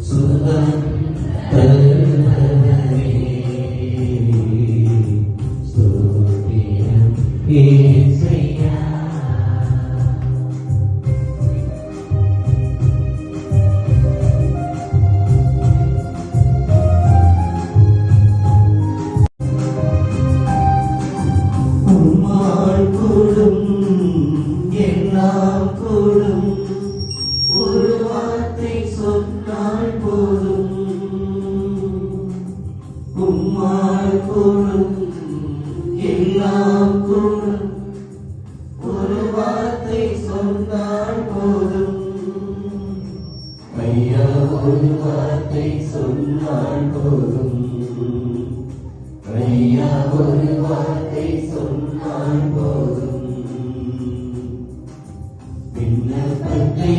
சுகம் தருபவரே ஸ்தோத்திரம் இயேசுவே. உம்மால் கூடும் எல்லாம் கூடும், ஒரு வார்த்தை சொன்னால் போதும். உம்மால் கூடும் எல்லாம் கூடும், ஒரு வார்த்தை சொன்னால் போதும். ஐயா ஒரு வார்த்தை சொன்னால் போதும். ஐயா ஒரு வார்த்தை சொன்னால் போதும். விண்ணப்பத்தை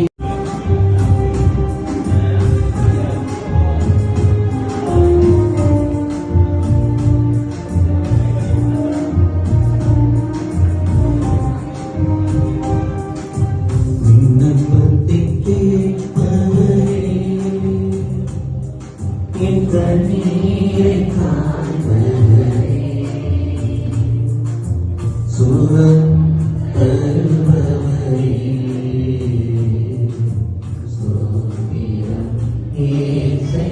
கேட்பவரே, என் கண்ணீரை காண்பவரே, சுகம் தருபவரே ஸ்தோத்திரம் இயேசுவே.